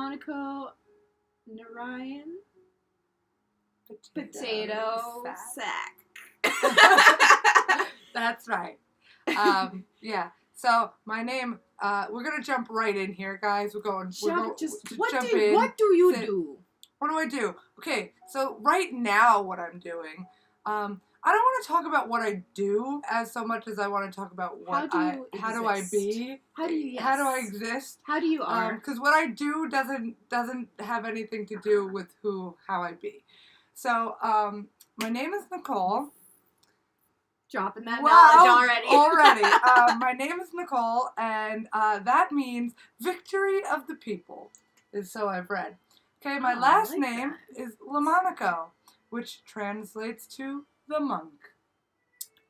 Monaco Narayan Potato sack. That's right. Yeah. So my name. We're gonna jump right in here, guys. What do you do? What do I do? Okay. So right now, what I'm doing. I don't want to talk about what I do as so much as I want to talk about how do I be? How do I exist? How do you are? Because what I do doesn't have anything to do with how I be. So my name is Nicole. Dropping that knowledge already. My name is Nicole, and that means victory of the people, is so I've read. Okay, my last name is Lamonico, which translates to the monk.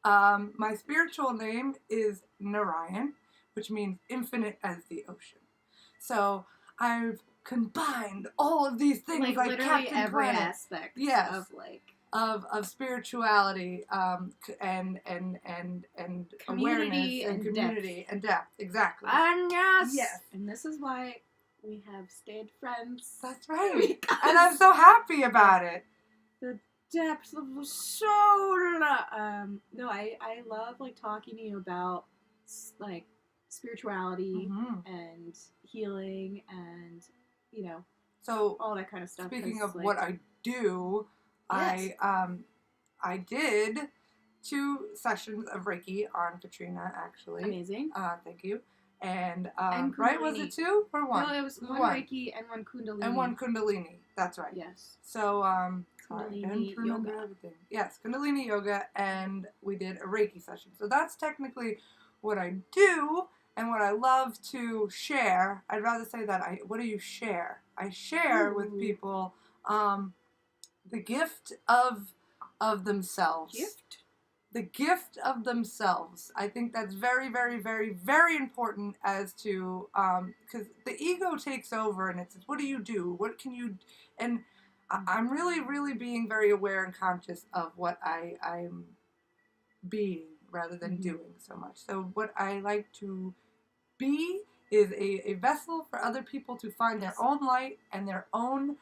My spiritual name is Narayan, which means infinite as the ocean. So I've combined all of these things, like literally Captain every Planet. aspect of spirituality, and community awareness and community and depth. Exactly. And yes. Yes. And this is why we have stayed friends. That's right. And I'm so happy about it. The depth of the soul. No, I love talking to you about spirituality and healing and so all that kind of stuff. Speaking of what I do, yes. I did 2 sessions of Reiki on Katrina, actually. Amazing. Thank you. And right, was it 2 or 1? No, it was 1 Reiki and 1 Kundalini. And 1 Kundalini. That's right. Yes. So Kundalini yoga. Everything. Yes, Kundalini yoga, and we did a Reiki session. So that's technically what I do and what I love to share. I'd rather say that what do you share? I share with people the gift of themselves. The gift of themselves. I think that's very, very, very, very important as to, because the ego takes over and it's, what do you do? What can you, and I'm really, really being very aware and conscious of what I'm being rather than doing so much. So what I like to be is a vessel for other people to find their own light and their own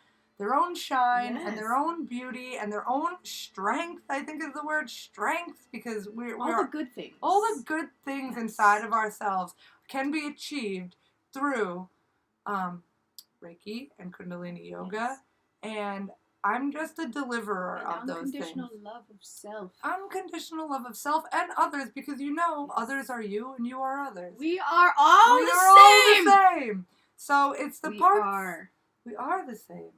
shine and their own beauty and their own strength. I think is the word strength, because we're the good things. All the good things inside of ourselves can be achieved through Reiki and Kundalini yoga, and I'm just a deliverer of those things. Unconditional love of self. Unconditional love of self and others, because others are you and you are others. We are all the same. So it's the parts. We are the same.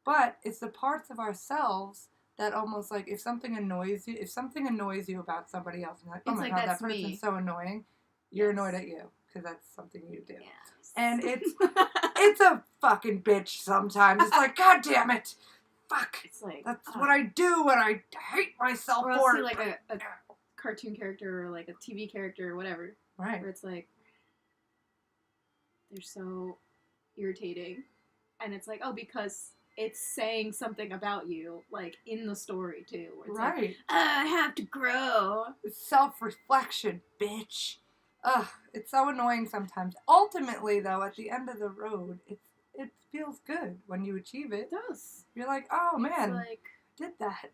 But it's the parts of ourselves that almost if something annoys you about somebody else, and you're like, oh my God, that person's so annoying, you're annoyed at you because that's something you do. Yes. And it's a fucking bitch sometimes. It's like, God damn it. Fuck. It's that's what I do and I hate myself for it. Or else a cartoon character or a TV character or whatever. Right. Where it's they're so irritating. And it's because it's saying something about you, in the story, too. Where it's I have to grow. It's self-reflection, bitch. Ugh, it's so annoying sometimes. Ultimately, though, at the end of the road, it feels good when you achieve it. It does. You're like, oh, man, I did that.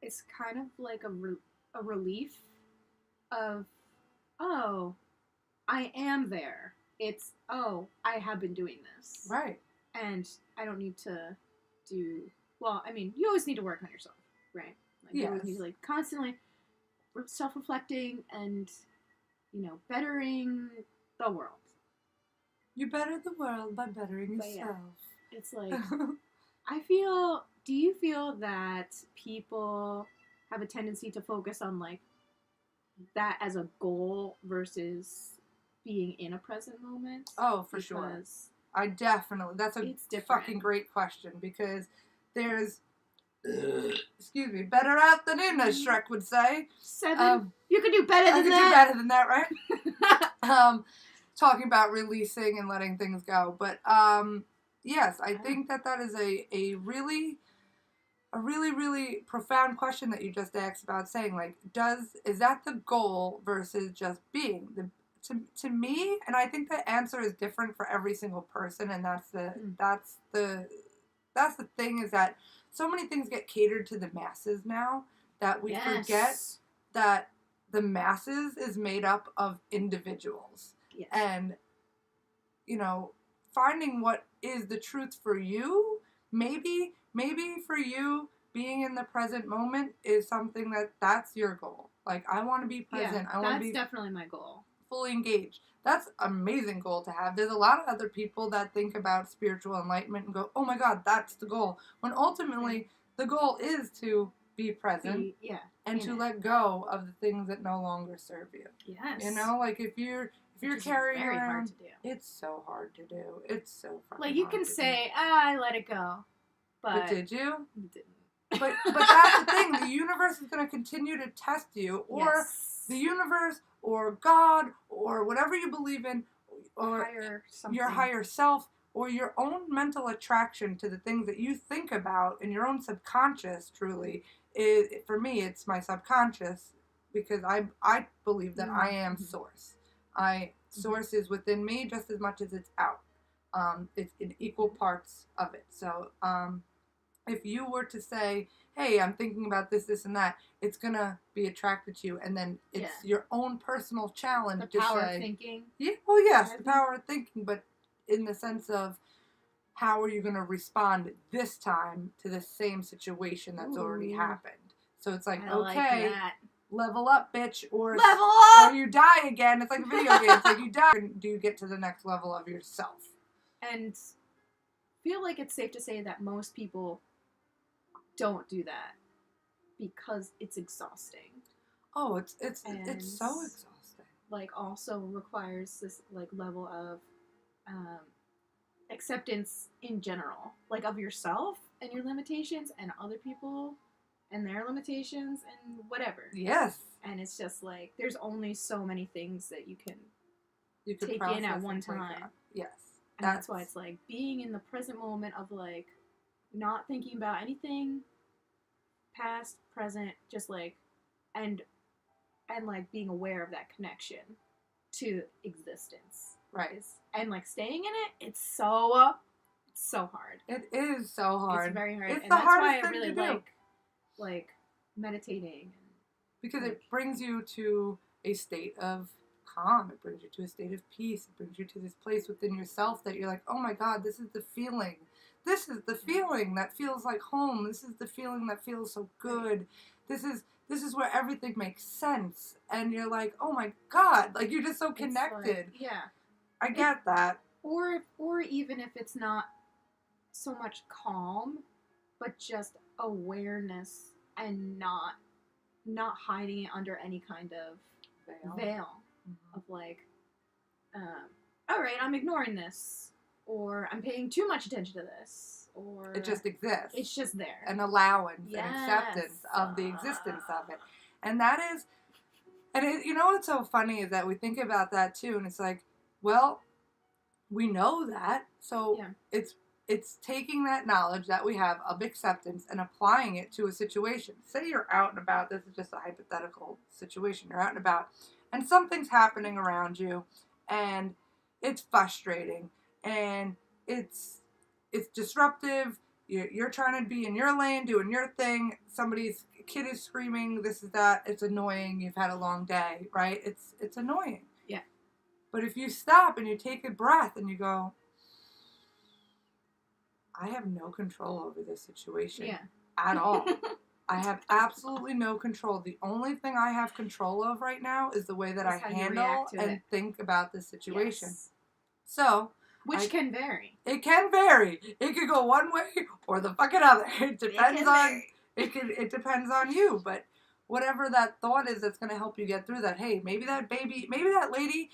It's kind of like a relief of, oh, I am there. It's, oh, I have been doing this. Right. And I don't need to do... Well, I mean, you always need to work on yourself, right? You always need to, constantly self-reflecting and, bettering the world. You better the world by bettering yourself. Yeah, it's do you feel that people have a tendency to focus on, that as a goal versus being in a present moment? Oh, for sure. I definitely, that's a fucking great question, because there's, excuse me, better out than in, as Shrek would say. 7. You can do better than that. I can do better than that, right? Talking about releasing and letting things go. But, yes, I think that is a really, really profound question that you just asked about saying, is that the goal versus just being? to me, and I think the answer is different for every single person, and that's the thing, is that so many things get catered to the masses now that we forget that the masses is made up of individuals. Yes. And, finding what is the truth for you, maybe for you, being in the present moment is something that's your goal. Like, I want to be present. I want to be definitely my goal. Fully engaged. That's an amazing goal to have. There's a lot of other people that think about spiritual enlightenment and go, oh my God, that's the goal. When ultimately the goal is to be present and to let go of the things that no longer serve you. Yes. Like if you're carrying very around, hard to do. it's so hard to do. It's so fucking like you hard can to say, I let it go. But did you? You didn't. But that's the thing. The universe is going to continue to test you, or the universe, or God, or whatever you believe in, or your higher self, or your own mental attraction to the things that you think about in your own subconscious. Truly, for me, it's my subconscious, because I believe that I am source. Source is within me just as much as it's out. It's in equal parts of it. So, if you were to say, hey, I'm thinking about this, this, and that, it's going to be attracted to you. And then it's your own personal challenge to say. The power of thinking. Yeah, well, yes, the power of thinking, but in the sense of how are you going to respond this time to the same situation that's already happened. So it's like, okay, level up, bitch, or level up! Or you die again. It's like a video game. It's like you die, and do you get to the next level of yourself? And feel like it's safe to say that most people don't do that because it's exhausting. Oh, it's so exhausting. Like, also requires this level of acceptance in general, like of yourself and your limitations, and other people and their limitations and whatever. Yes. And it's just like there's only so many things that you can take in at one time. Yes. And that's why it's like being in the present moment of like not thinking about anything past, present, just like and like being aware of that connection to existence. Right. And like staying in it, it's so hard. It is so hard. It's very hard. It's and the that's hardest why I thing really to do. like meditating. Because it brings you to a state of calm. It brings you to a state of peace. It brings you to this place within yourself that you're like, oh my God, this is the feeling. This is the feeling that feels like home. This is the feeling that feels so good. This is where everything makes sense. And you're like, oh my God, like you're just so connected. I get that. Or even if it's not so much calm, but just awareness and not hiding it under any kind of veil of like, all right, I'm ignoring this, or I'm paying too much attention to this, or it just exists. It's just there. An allowance, an acceptance of the existence of it. And that is, you know what's so funny is that we think about that too, and it's like, well, we know that, so it's taking that knowledge that we have of acceptance and applying it to a situation. Say you're out and about, this is just a hypothetical situation, you're out and about, and something's happening around you, and it's frustrating, and it's disruptive, you're trying to be in your lane, doing your thing, somebody's kid is screaming, this is that, it's annoying, you've had a long day, right? It's annoying. Yeah. But if you stop and you take a breath and you go, I have no control over this situation at all. I have absolutely no control. The only thing I have control of right now is the way that I handle and think about this situation. Yes. So, which can vary. It can vary. It could go one way or the fucking other. It depends on it depends on you, but whatever that thought is that's going to help you get through that. Hey, maybe that lady,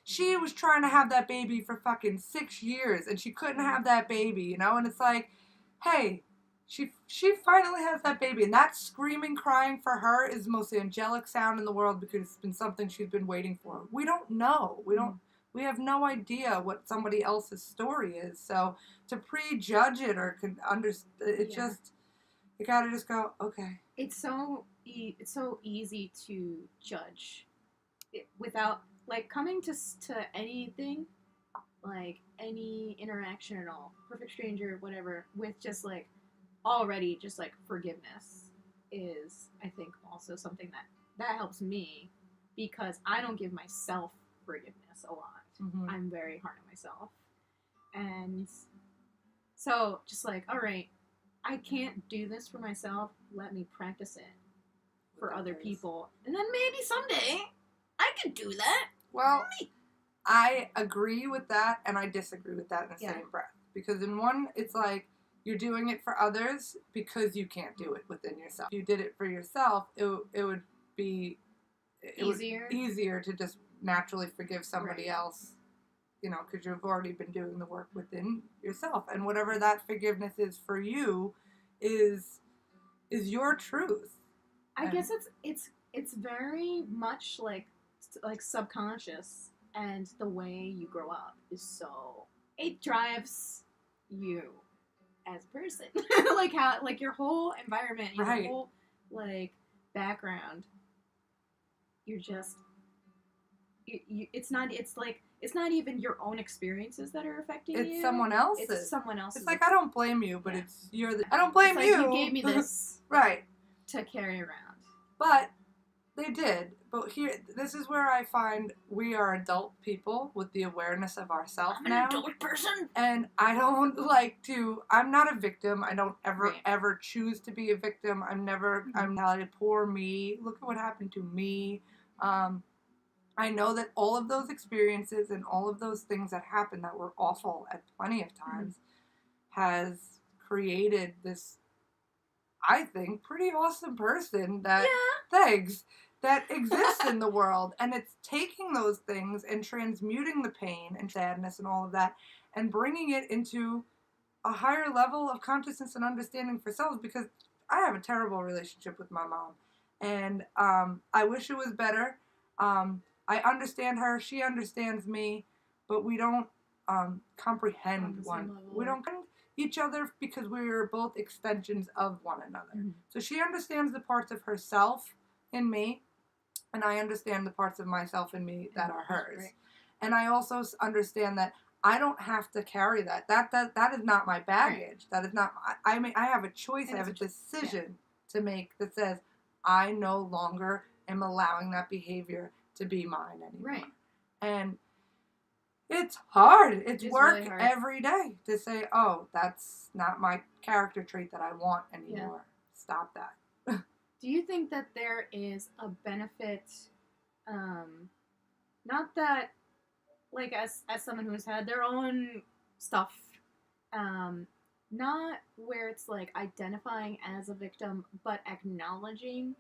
she was trying to have that baby for fucking 6 years and she couldn't have that baby, you know? And it's like, hey, she finally has that baby, and that screaming, crying for her is the most angelic sound in the world because it's been something she's been waiting for. We don't know. We have no idea what somebody else's story is. So to prejudge it or just, you gotta just go, okay. It's so easy to judge without like coming to anything, like any interaction at all, perfect stranger, whatever, with just like already just like forgiveness is, I think, also something that helps me because I don't give myself forgiveness a lot. Mm-hmm. I'm very hard on myself, and so just like, all right, I can't do this for myself. Let me practice it for other people, and then maybe someday I can do that. Well, I agree with that, and I disagree with that in the Yeah. same breath. Because in one, it's like you're doing it for others because you can't do it within yourself. If you did it for yourself, it would be easier to just naturally forgive somebody Right. else, you know, because you've already been doing the work within yourself, and whatever that forgiveness is for you, is your truth. I guess it's very much like subconscious, and the way you grow up is so it drives you as a person. Like how like your whole environment, your Right. whole like background. You're just it's not even your own experiences that are affecting you. It's someone else's. It's someone else's. It's like I don't blame you, but Yeah. it's I don't blame it's like you. You gave me this right to carry around. But they did. But this is where I find we are adult people with the awareness of ourselves now. I'm an adult person. And I don't like to. I'm not a victim. I don't Right. ever choose to be a victim. I'm never. Mm-hmm. I'm not a poor me. Look at what happened to me. I know that all of those experiences and all of those things that happened that were awful at plenty of times has created this, I think, pretty awesome person that that exists in the world. And it's taking those things and transmuting the pain and sadness and all of that and bringing it into a higher level of consciousness and understanding for selves, because I have a terrible relationship with my mom. And I wish it was better. I understand her. She understands me. But we don't comprehend we don't comprehend each other because we're both extensions of one another. Mm-hmm. So she understands the parts of herself in me, and I understand the parts of myself in me that are hers. Right. And I also understand that I don't have to carry that. That is not my baggage. Right. That is not. I mean, I have a choice. I have a decision to make that says I no longer am allowing that behavior to be mine anymore. Right. And it's hard. It's work really hard. Every day to say, oh, that's not my character trait that I want anymore. Yeah. Stop that. Do you think that there is a benefit, not that, like, as someone who has had their own stuff, not where it's, like, identifying as a victim, but acknowledging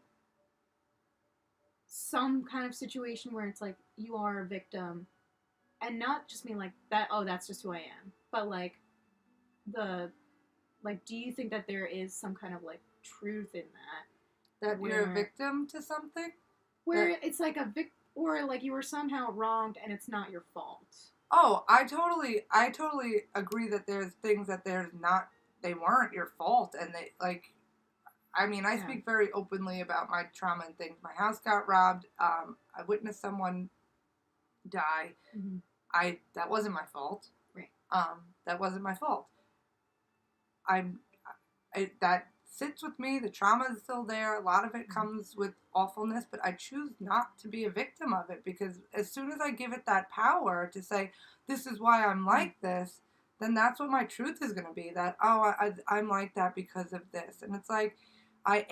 some kind of situation where it's, like, you are a victim, and not just being like, that, oh, that's just who I am, but, like, do you think that there is some kind of, like, truth in that? That you're a victim to something? Where it's like or like you were somehow wronged and it's not your fault. Oh, I totally agree that there's things that they weren't your fault, and they, like, I mean, I speak very openly about my trauma and things. My house got robbed. I witnessed someone die. Mm-hmm. That wasn't my fault. Right. That wasn't my fault. That sits with me. The trauma is still there. A lot of it comes with awfulness, but I choose not to be a victim of it, because as soon as I give it that power to say, this is why I'm like this, then that's what my truth is going to be. That, oh, I'm like that because of this. And it's like, I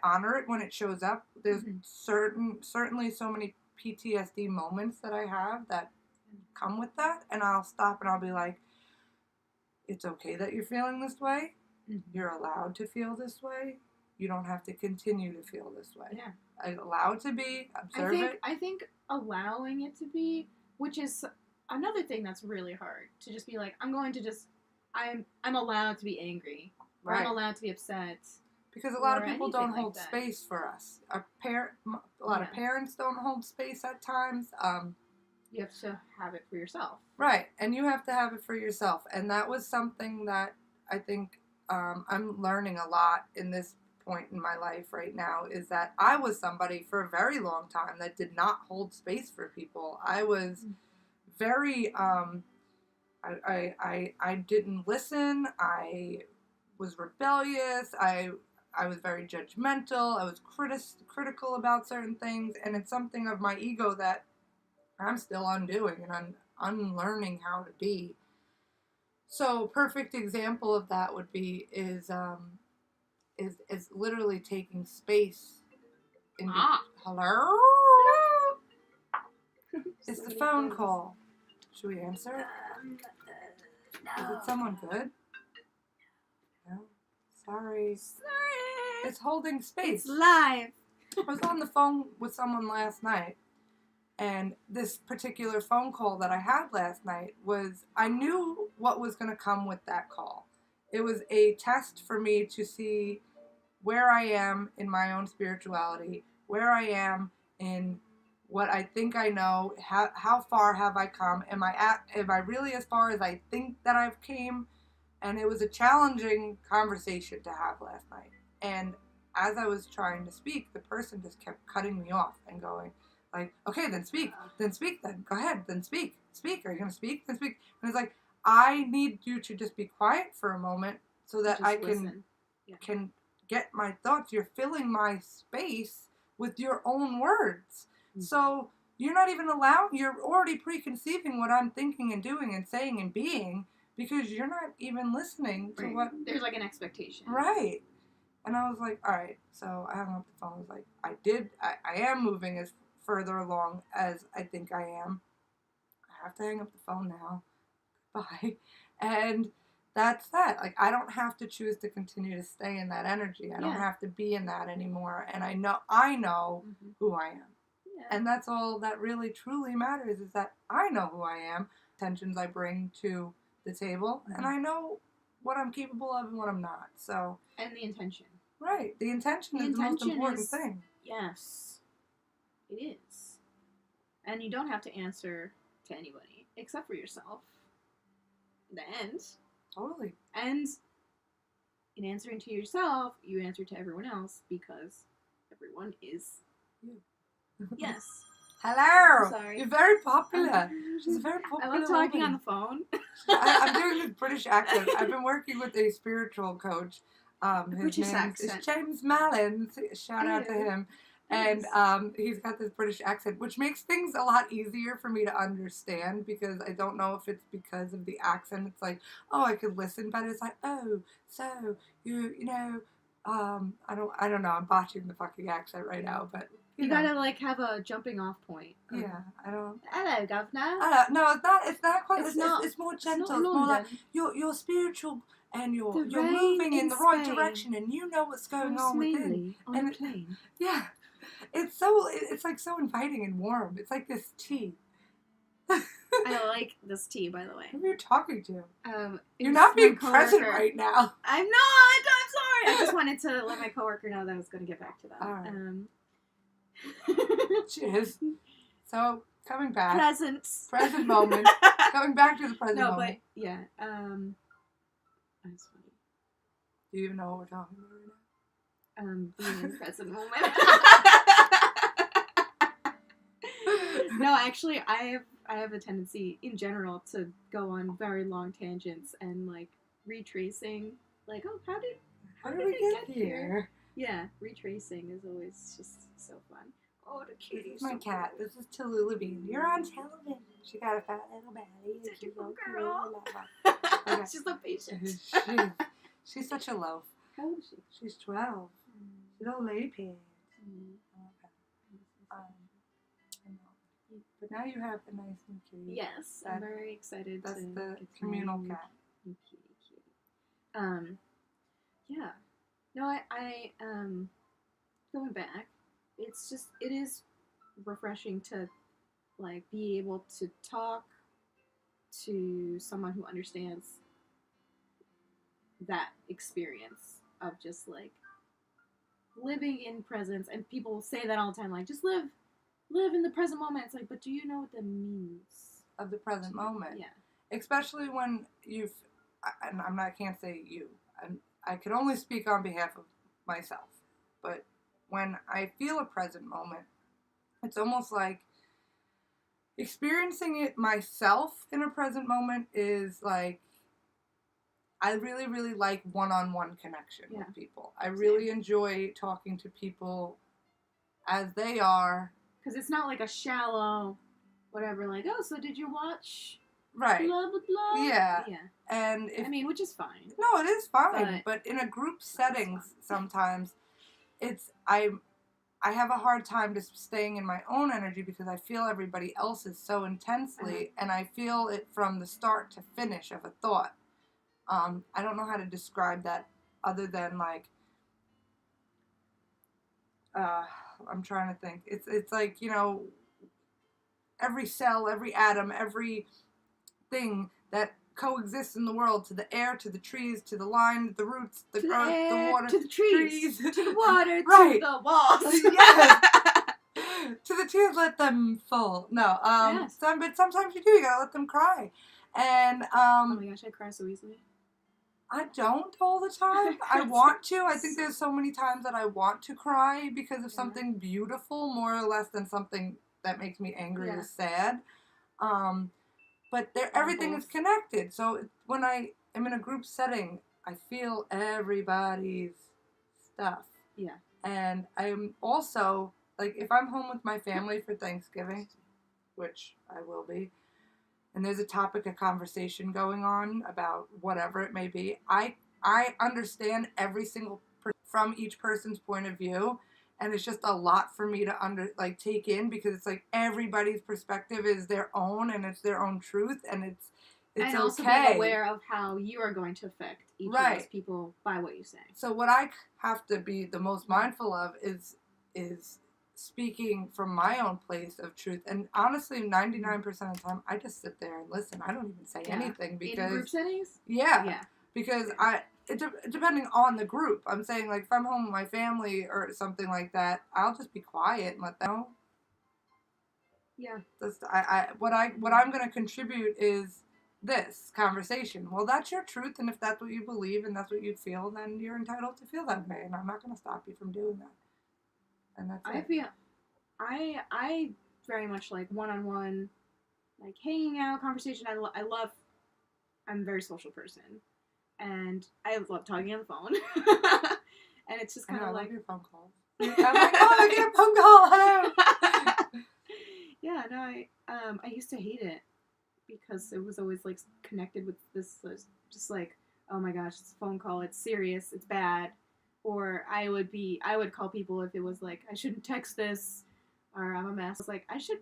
honor it when it shows up. There's certainly so many PTSD moments that I have that come with that. And I'll stop and I'll be like, it's okay that you're feeling this way. You're allowed to feel this way. You don't have to continue to feel this way. Yeah. I allow it to be. Observe it. I think allowing it to be, which is another thing that's really hard, to just be like, I'm allowed to be angry. Or right. I'm allowed to be upset. Because a lot of people don't hold space for us. A lot of parents don't hold space at times. You have to have it for yourself. Right. And you have to have it for yourself. And that was something that I think I'm learning a lot in this point in my life right now is that I was somebody for a very long time that did not hold space for people. I was very, I didn't listen. I was rebellious. I was very judgmental. I was critical about certain things, and it's something of my ego that I'm still undoing and unlearning how to be. So, perfect example of that would be is literally taking space. Hello? It's the phone call. Should we answer it? No. Is it someone good? No. Sorry. It's holding space. It's live. I was on the phone with someone last night, and this particular phone call that I had last night was, I knew what was going to come with that call. It was a test for me to see where I am in my own spirituality, where I am in what I think I know, how far have I come, am I really as far as I think that I've came? And it was a challenging conversation to have last night. And as I was trying to speak, the person just kept cutting me off and going, like, okay, then speak, then go ahead, then speak, are you going to speak, then speak. And it's like, I need you to just be quiet for a moment so that I can get my thoughts. You're filling my space with your own words. Mm-hmm. So you're not even you're already preconceiving what I'm thinking and doing and saying and being, because you're not even listening to what... There's like an expectation. Right. And I was like, all right. So I hung up the phone. I was like, I am moving as further along as I think I am. I have to hang up the phone now. Bye. And that's that. Like, I don't have to choose to continue to stay in that energy. I don't have to be in that anymore. And I know mm-hmm. who I am. Yeah. And that's all that really truly matters, is that I know who I am, intentions I bring to the table, mm-hmm. and I know what I'm capable of and what I'm not. So, and the intention. Right. The intention is the most important thing. Yes. It is. And you don't have to answer to anybody except for yourself. In the end. Totally. And in answering to yourself, you answer to everyone else, because everyone is you. Yes. Hello. Sorry. You're very popular. She's a very popular I love talking woman. on the phone. I'm doing this British accent. I've been working with a spiritual coach. His name is James Mallon. Shout out to him. And he's got this British accent, which makes things a lot easier for me to understand, because I don't know if it's because of the accent. It's like, oh, I could listen, but it's like, oh, so you know, I don't know. I'm botching the fucking accent right now, but you know. Gotta like have a jumping off point. Yeah, I don't. Hello, governor. No, it's not quite. It's more gentle. It's more like you're spiritual. And you're moving in the right direction, and you know what's going on within. On a plane. Yeah, it's like so inviting and warm. It's like this tea. I like this tea, by the way. Who are you talking to? You're not being present right now. I'm not. I'm sorry. I just wanted to let my coworker know that I was going to get back to that. All right. Cheers. So coming back. Present moment. Coming back to the present moment. No, but yeah. That's funny. Do you even know what we're talking about right now? Being in the present moment. No, actually, I have a tendency in general to go on very long tangents and like retracing, like, oh, how did we get here? Yeah, retracing is always just so fun. Oh, the cutie. This is my cat. This is Tallulah Bean. You're on television. She got a fat little belly. She's a girl. Okay. She's so patient. She's such a loaf. How old is she? She's 12. She's all lady pants. But now you have a nice new kitty. Yes, I'm very excited. That's the communal cat. New kitty. Yeah. No, I going back, it is refreshing to like be able to talk to someone who understands that experience of just like living in presence. And people say that all the time, like, just live in the present moment. It's like, but do you know what that means? Of the present moment. Yeah. Especially when I can't say you. I can only speak on behalf of myself. but when I feel a present moment, it's almost like experiencing it myself in a present moment is like, I really, really like one-on-one connection with people. I really enjoy talking to people as they are. Because it's not like a shallow, whatever, like, oh, so did you watch Right. blah, blah, blah? Yeah. Yeah. And which is fine. No, it is fine. But in a group settings, sometimes, I have a hard time just staying in my own energy because I feel everybody else's so intensely, and I feel it from the start to finish of a thought. I don't know how to describe that other than like, I'm trying to think. It's like, every cell, every atom, every thing that coexists in the world, to the air, to the trees, to the line, the roots, the earth, the water, to the trees, to the water, right. to the walls. Yes. To the tears, let them fall. No, yes. but sometimes you gotta let them cry. And oh my gosh, I cry so easily. I don't all the time. I want to. I think there's so many times that I want to cry because of something beautiful, more or less than something that makes me angry or sad. But everything is connected. So when I am in a group setting, I feel everybody's stuff. Yeah. And I'm also, like, if I'm home with my family for Thanksgiving, which I will be, and there's a topic of conversation going on about whatever it may be, I understand every single from each person's point of view, and it's just a lot for me to take in, because it's like everybody's perspective is their own, and it's their own truth, and it's and also okay. Be aware of how you are going to affect each of those people by what you say. So what I have to be the most mindful of is speaking from my own place of truth. And honestly, 99% of the time, I just sit there and listen. I don't even say anything, because in group settings. Yeah. Because depending on the group, I'm saying, like, if I'm home with my family or something like that, I'll just be quiet and let them know. Yeah. What I'm going to contribute is this conversation. Well, that's your truth, and if that's what you believe and that's what you feel, then you're entitled to feel that way, and I'm not going to stop you from doing that. And that's it. I very much like one-on-one, like hanging out, conversation. I'm a very social person, and I love talking on the phone. And it's just kind of like, I love your phone calls. I'm like, oh, I get a phone call. Hello. Yeah, no, I used to hate it because it was always like connected with this, just like, oh my gosh, it's a phone call, it's serious, it's bad. Or I would call people if it was like, I shouldn't text this, or I'm a mess. I was like, I should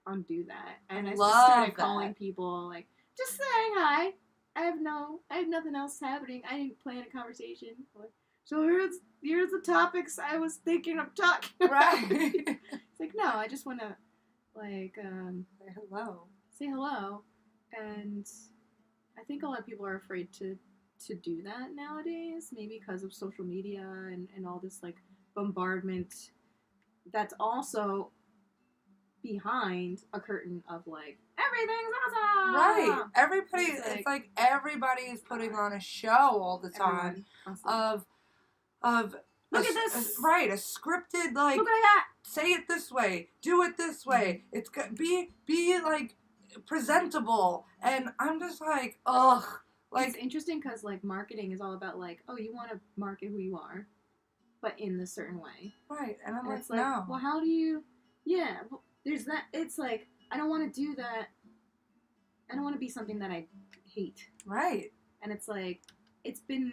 undo that. And I just started calling people, like, just saying hi. I have nothing else happening. I didn't plan a conversation. So here's the topics I was thinking of talking about. Right. It's like, no, I just want to, like, say hello. And I think a lot of people are afraid to do that nowadays, maybe because of social media and all this, like, bombardment that's also behind a curtain of, like, everything's awesome! Right. It's like everybody's putting on a show all the time of look at this! Right, a scripted, like, look at that! Say it this way, do it this way, it's be like, presentable, and I'm just like, ugh. Like, it's interesting because, like, marketing is all about, like, oh, you want to market who you are, but in this certain way. Right, and I'm like, no. Well, how do you... Yeah, well, there's that... It's like, I don't want to do that. I don't want to be something that I hate. Right. And it's like, it's been...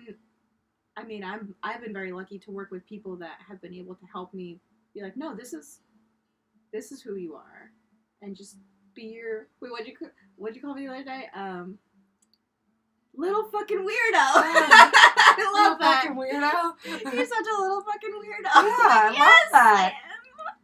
I mean, I've been very lucky to work with people that have been able to help me be like, no, this is who you are. And just be your... Wait, what'd you call me the other day? Little fucking weirdo. I love that. Fucking weirdo. You're such a little fucking weirdo. Yeah, I love that.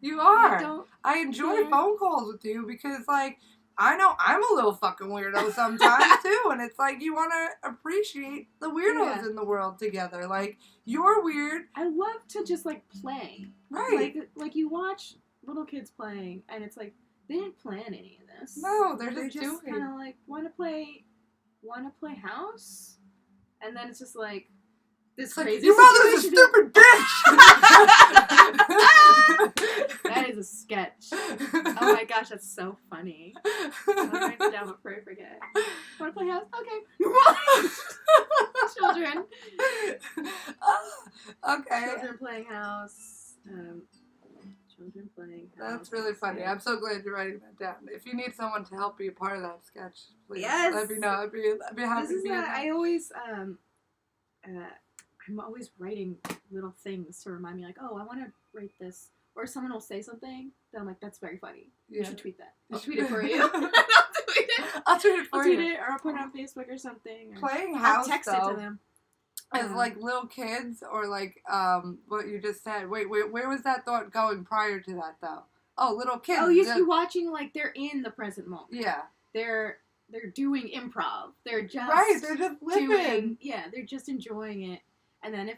You are. Don't I enjoy phone calls with you because, like, I know I'm a little fucking weirdo sometimes too, and it's like you want to appreciate the weirdos in the world together. Like, you're weird. I love to just, like, play. Right. Like you watch little kids playing, and it's like they didn't plan any of this. No, they're just kind of like want to play house, and then it's just like this It's like, crazy your mother's a situation. stupid bitch! That is a sketch. Oh my gosh, that's so funny. I'm gonna write it down before I forget. Wanna play house? Okay. Children. Okay. Children playing house. Children playing house. That's really funny. Yeah. I'm so glad you're writing that down. If you need someone to help be a part of that sketch, please Yes. let me know. I'd be happy This to is be in that. I always I'm always writing little things to remind me, like, oh, I want to write this, or someone will say something that I'm like, that's very funny. You should tweet that. I'll tweet it for you. I'll tweet it. I'll tweet it for I'll you. tweet it, or I'll put it on Facebook or something. Or Playing I'll house, text it to them. as like little kids, or like what you just said. Wait, where was that thought going prior to that though? Oh, little kids. Oh, you're watching, like, they're in the present moment. Yeah. They're doing improv. They're just They're just living. they're just enjoying it. And then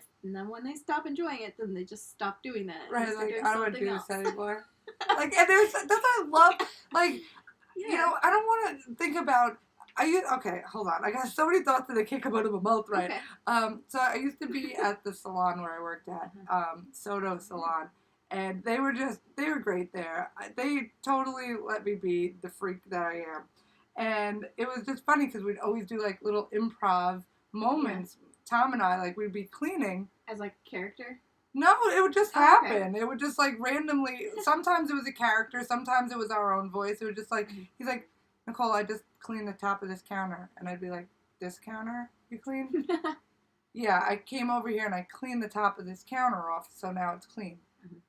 when they stop enjoying it, then they just stop doing that. Right, They're like, doing I don't want to something do else. this anymore. Like, and that's what I love. Like, Yeah. you know, I don't want to think about. Okay, hold on. I got so many thoughts that they can't come out of my mouth right. Okay. So I used to be at the salon where I worked at, Soto Salon, and they were great there. They totally let me be the freak that I am, and it was just funny because we'd always do like little improv moments. Yeah. Tom and I, like, we'd be cleaning as like a character. No, it would just happen. Okay. It would just, like, randomly. Sometimes it was a character. Sometimes it was our own voice. It was just like, he's like, Nicole, I just cleaned the top of this counter. And I'd be like, this counter you cleaned? Yeah, I came over here and I cleaned the top of this counter off, so now it's clean. Mm-hmm.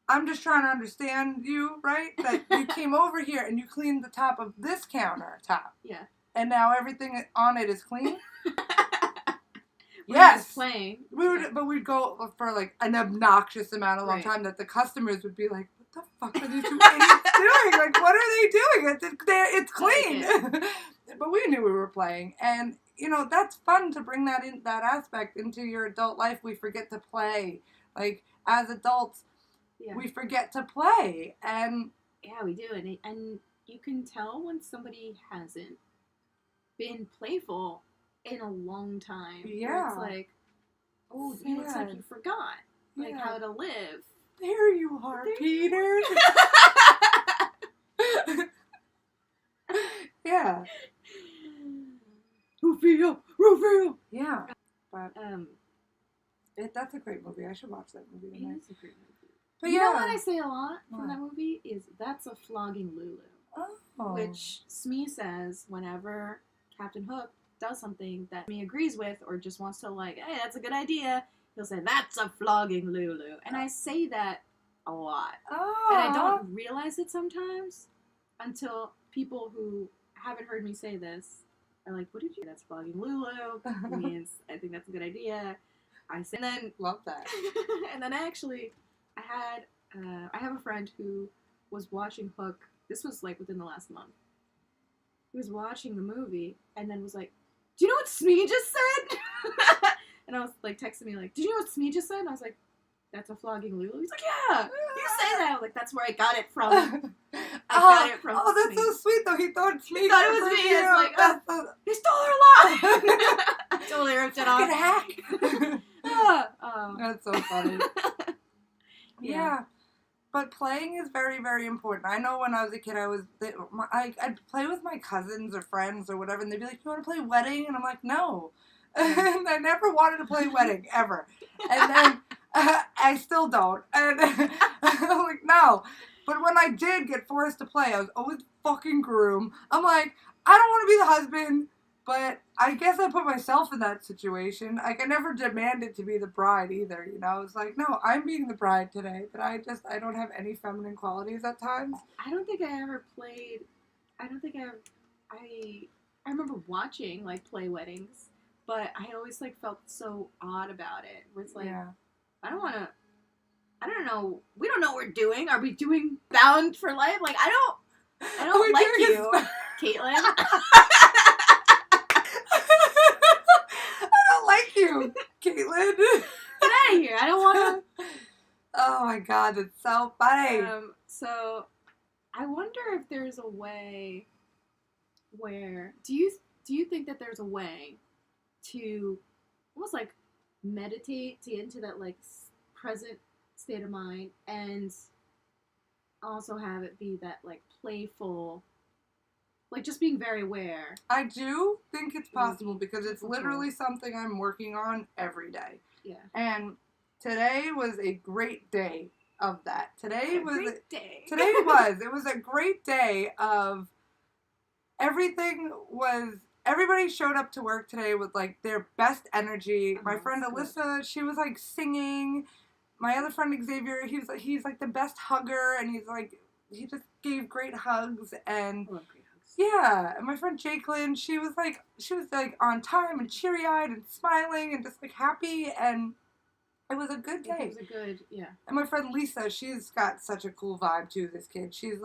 I'm just trying to understand you, right? That you came over here and you cleaned the top of this countertop. Yeah. And now everything on it is clean? Yes. Playing. But we'd go for like an obnoxious amount of long Right. time that the customers would be like, "What the fuck are these two idiots doing? Like, what are they doing? It's clean." But we knew we were playing, and you know that's fun to bring that aspect into your adult life. We forget to play, like as adults, we forget to play, and yeah, we do, and you can tell when somebody hasn't been playful in a long time. Yeah. It's like, oh, it looks like you forgot how to live. There you are, Peter. Yeah. Rufio. Yeah. But that's a great movie. I should watch that movie tonight. It is a great movie. But you know what I say a lot from What? that movie is that's a flogging Lulu. Oh. Which Smee says whenever Captain Hook does something that Smee agrees with or just wants to, like, hey, that's a good idea, he'll say, that's a flogging Lulu. And I say that a lot. Oh. And I don't realize it sometimes until people who haven't heard me say this are like, what did you? That's flogging Lulu. It means I think that's a good idea. I say, and then love that. and then actually, I have a friend who was watching Hook. This was like within the last month. He was watching the movie and then was like, do you know what Smee just said? And I was like texting me like, did you know what Smee just said? And I was like, that's a flogging Lulu. He's like, yeah, you say that. I was like, that's where I got it from. I got it from. Oh, that's Smee. so sweet though. He thought Smee. He thought it was me. It's like, he stole her line. I totally ripped it off. Hack. That's so funny. Yeah. But playing is very, very important. I know when I was a kid, I'd play with my cousins or friends or whatever, and they'd be like, you want to play wedding? And I'm like, no. And I never wanted to play wedding, ever. And then I still don't. And I'm like, no. But when I did get forced to play, I was always fucking groom. I'm like, I don't want to be the husband, but I guess I put myself in that situation. Like, I never demanded to be the bride either, you know? I was like, no, I'm being the bride today, but I don't have any feminine qualities at times. I don't think I ever played, I remember watching, like, play weddings, but I always, like, felt so odd about it, where it's like, I don't know, we don't know what we're doing. Are we doing Bound for Life? Like, I don't like you, Caitlin. I don't like you, Caitlin. Get out of here. I don't want to. Oh my god, it's so funny. So, I wonder if there's a way where, do you think that there's a way to almost like meditate to get into that like present state of mind, and also have it be that like playful, like just being very aware. I do think it's possible because it's literally something I'm working on every day. Yeah. And today was a great day of that. Today was it was a great day of everything everybody showed up to work today with like their best energy. My friend Alyssa, she was like singing. My other friend Xavier, he's like the best hugger, and he just gave great hugs. And yeah, and my friend Jacqueline, she was like on time and cheery-eyed and smiling and just like happy, and it was a good day. It was a good, yeah. And my friend Lisa, she's got such a cool vibe too, this kid. She's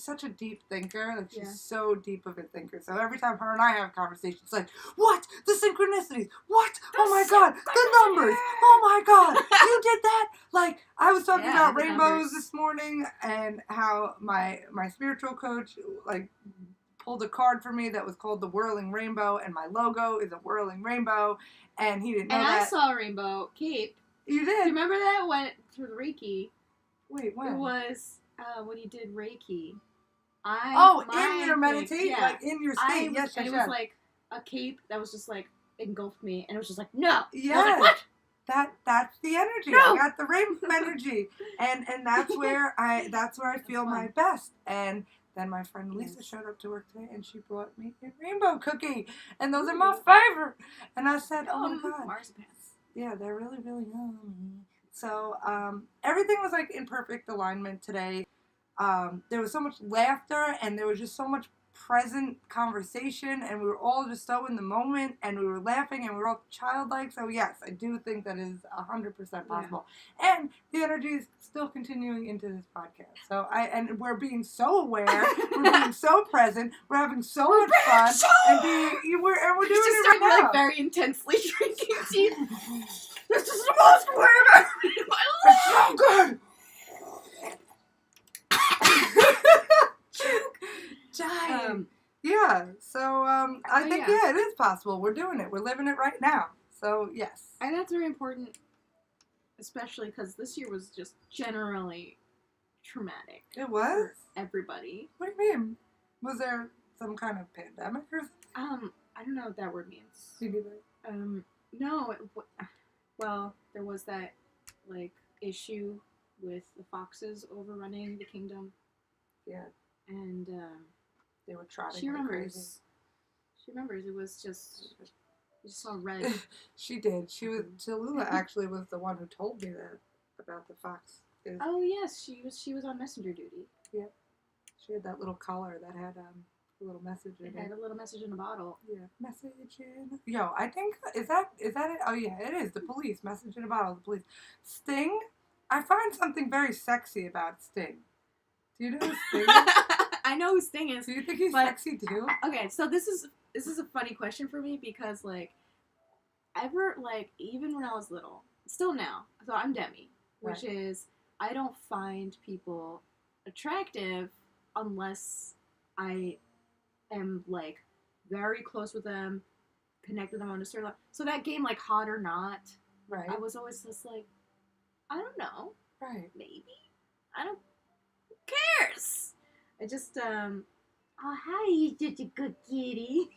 such a deep thinker. Like, she's so deep of a thinker. So every time her and I have conversations, it's like, what? The synchronicities? What? Oh my God. The numbers. Oh my God. You did that? Like, I was talking about rainbows this morning and how my spiritual coach, like, pulled a card for me that was called the Whirling Rainbow, and my logo is a whirling rainbow, and he didn't know that. And I saw a rainbow cape. You did? Do you remember that? Went through the Reiki. Wait, when? It was... when you did Reiki. In your meditation, like in your state. Yes. It was like a cape that was just like engulfed me, and it was just like, no. Yeah. I was like, what? That's the energy. No. I got the rainbow energy, and that's where I feel my best. And then my friend Lisa showed up to work today, and she brought me a rainbow cookie, and those are my favorite. And I said, oh my God, marzipan. Yeah, they're really, really yummy. So everything was like in perfect alignment today. There was so much laughter, and there was just so much present conversation, and we were all just so in the moment, and we were laughing, and we were all childlike. So yes, I do think that is 100% possible. Yeah. And the energy is still continuing into this podcast. So and we're being so aware, we're being so present, we're having so much fun, and we're doing it right now. Like very intensely drinking tea. This is the most weird in my life. It's so good. Yeah, so I think it is possible. We're doing it. We're living it right now. So yes, and that's very important, especially because this year was just generally traumatic. It was for everybody. What do you mean? Was there some kind of pandemic or? I don't know what that word means. You do no. Well, there was that like issue with the foxes overrunning the kingdom. Yeah. And they were trotting. She remembers. Crazy. She remembers. It was just. You saw red. She did. Tallulah actually was the one who told me that about the fox. Oh yes, she was on messenger duty. Yeah. She had that little collar that had a little message in it. It had a little message in a bottle. Yeah. Message in. Yo, I think is that it? Oh yeah, it is the police. Message in a bottle. The police. Sting. I find something very sexy about Sting. Do you know who Sting is? I know who Sting is. Do you think he's sexy too? Okay, so this is a funny question for me because even when I was little, still now. So I'm Demi, which is I don't find people attractive unless I am like very close with them, connect with them on a certain level. So that game, like Hot or Not, right? I was always just like, I don't know, right? Maybe I don't. Who cares? I just oh hi, you're such a good kitty.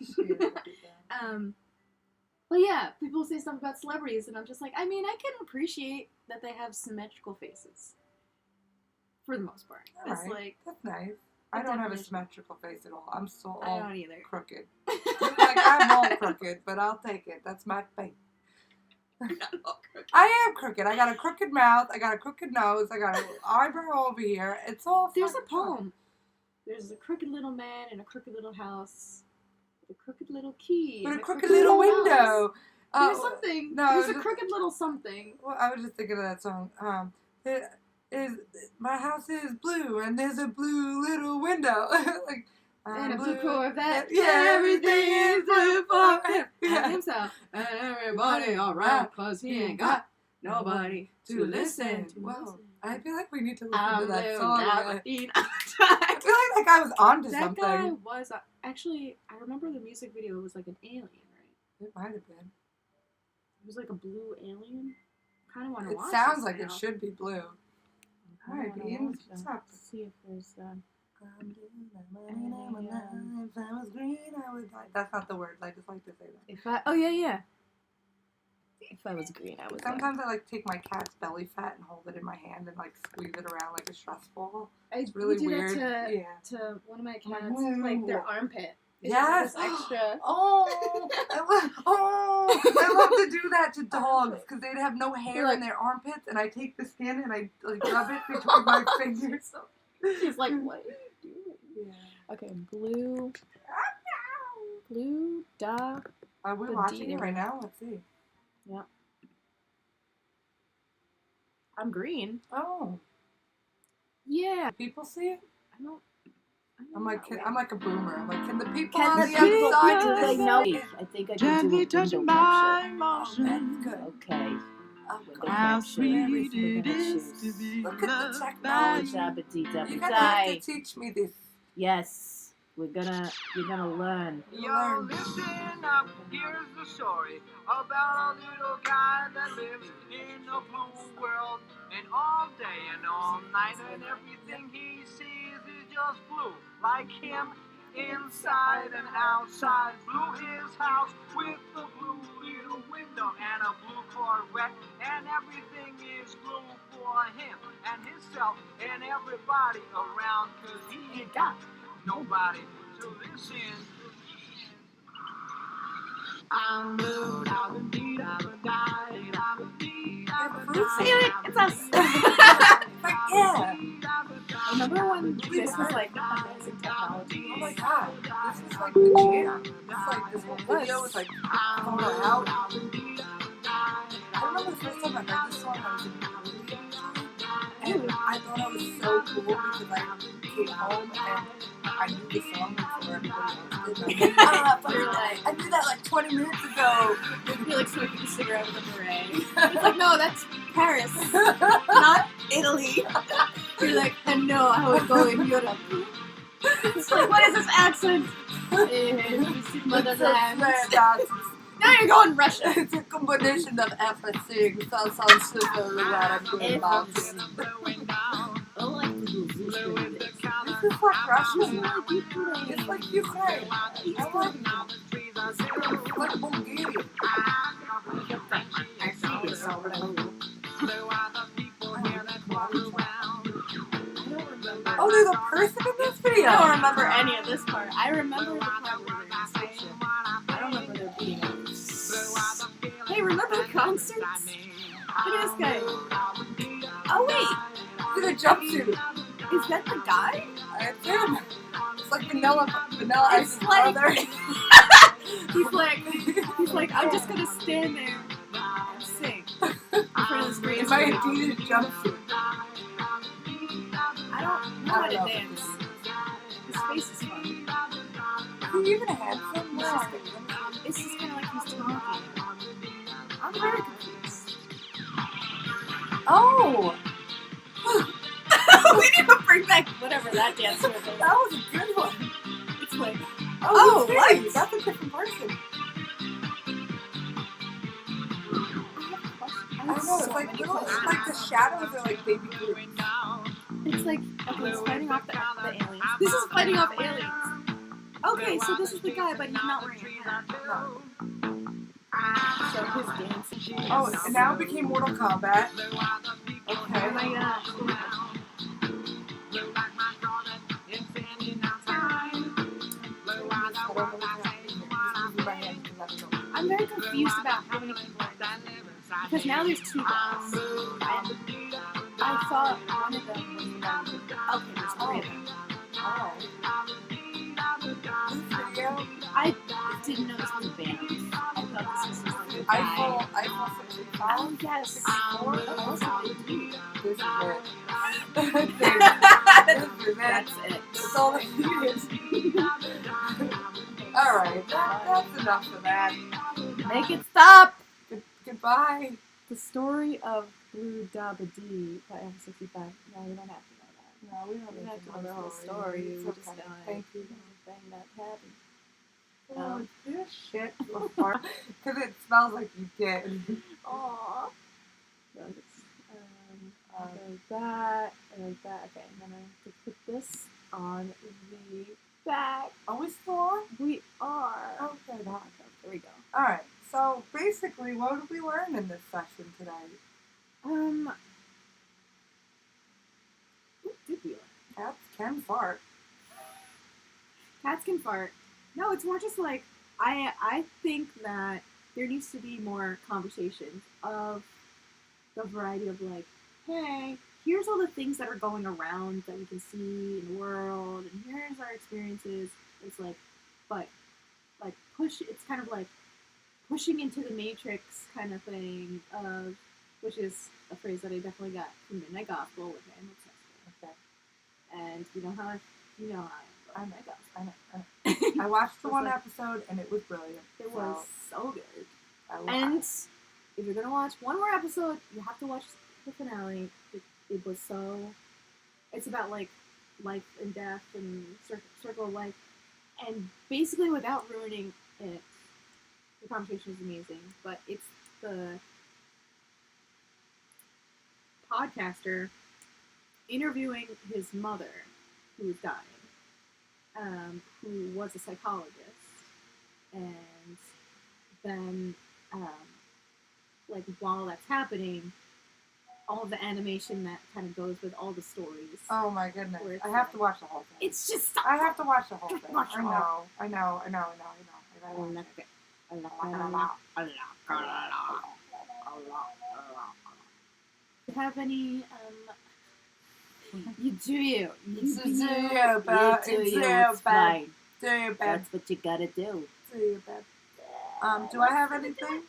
But yeah, people say stuff about celebrities, and I'm just like, I mean, I can appreciate that they have symmetrical faces. For the most part. It's right. like... That's nice. I don't have a symmetrical face at all. I'm so I don't either. Crooked. Like, I'm all crooked, but I'll take it. That's my face. You're not all crooked. I am crooked. I got a crooked mouth. I got a crooked nose. I got an eyebrow over here. It's all There's a poem. There's a crooked little man in a crooked little house. With a crooked little key. With a crooked little window. There's something. No, there's a crooked little something. Well, I was just thinking of that song. My house is blue and there's a blue little window. Like, and a blue Corvette. Yeah, everything is blue for him. And himself. And everybody alright, cause he ain't got nobody to listen to. Wow. I feel like we need to listen to that song. I feel like I was onto something. That guy was actually. I remember the music video was like an alien, right? It might have been. was like a blue alien. Kind of want to It watch. sounds this like now. it should be blue. All right, Beans, what's up? Let's see if there's. If I was green, I would die. That's not the word. I just like to say that. If I. Oh yeah. If I was green, I would. Sometimes I like take my cat's belly fat and hold it in my hand and like squeeze it around like a stress ball. It's really weird. To one of my cats, like their armpit. Yes. This extra. I love to do that to dogs because they'd have no hair in their armpits, and I take the skin and I like rub it between my fingers. She's like, what are you doing? Yeah. Okay, blue da. Are we watching it right now? Let's see. Yeah. I'm green. Oh. Yeah. People see it? I don't I'm like a boomer. I'm like, can the people Can on the the people outside do they know? I think I can do a window capture. Oh, that's good. Okay. Oh, Window How capture. sweet We're it gonna is choose. to be Look at the loved by technology. you. Dabba-dee-dabba-die. You're gonna have to teach me this. Yes. You're gonna learn. Yo, listen up, here's the story about a little guy that lives in a blue world. And all day and all night and everything he sees is just blue. Like him, inside and outside. Blue his house with a blue little window and a blue Corvette. And everything is blue for him and himself and everybody around. Cause he ain't got nobody to listen. I'm blue, I'm deed, I'm a die, I'm a deed, I'm a die. It's us. Like, yeah. Remember when this was like amazing technology? Oh my god. This is like the jam. It's like this whole video was like photo out. I remember the first time I heard this song, I was in movie, and I thought it was so cool because I came home and I knew the song before everybody else did. I knew that like 20 minutes ago. You're like smoking a cigarette with a beret. It's like, no, that's Paris, not Italy. You're like, and no, I would go in Europe. It's like, what is this accent? Motherland. Now you're going Russia. It's a combination of everything. Sounds super radical mountain. I like to do this. This is like Russia. It's like Ukraine. I like it's like Bulgaria. I see this already. Oh, there's a person in this video. I don't remember any of this part. I remember the part where they're in the station. I don't remember there being a... Hey, remember the concerts? Look at this guy. Oh, wait. Look at the jumpsuit. Is that the guy? It's him. It's like Vanilla Ice's brother. He's like, I'm just gonna stand there and sing in front of this green In my screen. Adidas jumpsuit. I don't know how to dance. His face is funny. He even handsome? It's just kind of like he's talking. I'm very confused. Oh! We need to bring back whatever that dance was. That was a good one. It's like, Oh, what? right. That's a different person. I don't know. It's like little, like the shadows are like baby groups. It's like, okay, it's fighting off the aliens. This is fighting off aliens. Okay, so this is the guy, but he's not wearing a hat. No. So his dancing. Oh, and now it became Mortal Kombat. Oh Okay. my gosh. I'm very confused about how many people are in this. Because now there's two guys. And I thought one of them was the guy. Okay, there's three of them. Oh. This video, I didn't know this was a band. I thought this was just like a guy. Eiffel 65. Oh, yes. That was a big dude. This is it. That's it. That's all it is. Alright, that's enough of that. Make it stop! Goodbye. The story of Blue Dabba-Dee by M65. No, we don't have to know that. No, we don't We don't have to know the the whole story. It's We just okay. know Thank you. everything that happened. Oh, fish. shit before because it smells like you did. Aww. There's that, and that. Okay, and then I have to put this on the back. Are we still on? We are. Okay, that. There we go. All right. So basically, what did we learn in this session today? What did we learn? Cats can fart. Cats can fart. No, it's more just like I think that there needs to be more conversations of the variety of like, hey, here's all the things that are going around that we can see in the world, and here's our experiences. It's like, but like it's kind of like pushing into the matrix kind of thing of, which is a phrase that I definitely got from Midnight Gospel, which I am obsessed with. Okay. And you know how I am Midnight Gospel. I know. I watched the one episode and it was brilliant. It was so good. I love And it. if you're gonna watch one more episode, you have to watch the finale. It was so. It's about like life and death and circle of life, and basically without ruining it, the conversation is amazing. But it's the podcaster interviewing his mother, who was dying, who was a psychologist, and then like while that's happening, all of the animation that kind of goes with all the stories. Oh my goodness! Where it's I have to watch the whole thing. It's just I have to watch the whole thing. Watch it all. I know. I gotta watch it. Have any you do you. It's You you, do but you. it's You do you, you. It's but- fine. Do you, babe? That's what you gotta do. Do you, babe? Do I have anything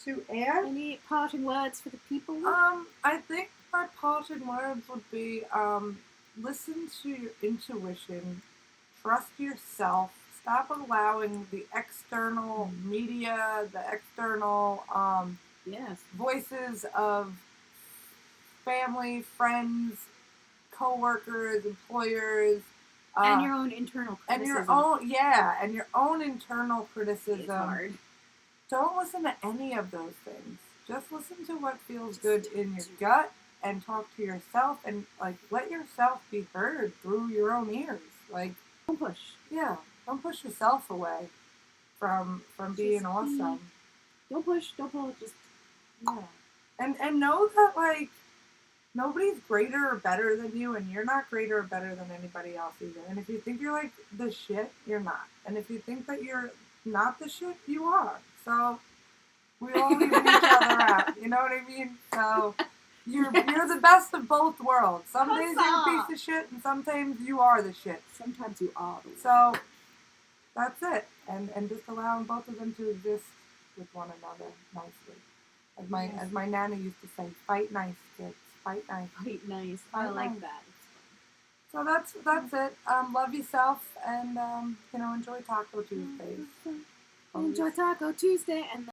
to add? Any parting words for the people? I think my parting words would be, listen to your intuition, trust yourself, stop allowing the external media, the external, Yes. voices of family, friends, co-workers, employers, And your own internal and criticism. your own internal It's criticism. hard. Don't listen to any of those things. Just listen to what feels good in your gut and talk to yourself and like let yourself be heard through your own ears. Like, Don't push. yeah, don't push yourself away from being Just awesome. Don't push. Don't pull. Just Yeah. And know that like nobody's greater or better than you, and you're not greater or better than anybody else either. And if you think you're like the shit, you're not. And if you think that you're not the shit, you are. So we all even each other out. You know what I mean? So you're the best of both worlds. Some days you're a piece of shit, and sometimes you are the shit. sometimes you are. So that's it. And just allowing both of them to exist with one another nicely. As my nana used to say, fight nice, kids. Fight nice. Quite nice. I Fight like nice. that. So that's it. Love yourself and enjoy Taco Tuesdays. Enjoy Taco Tuesday and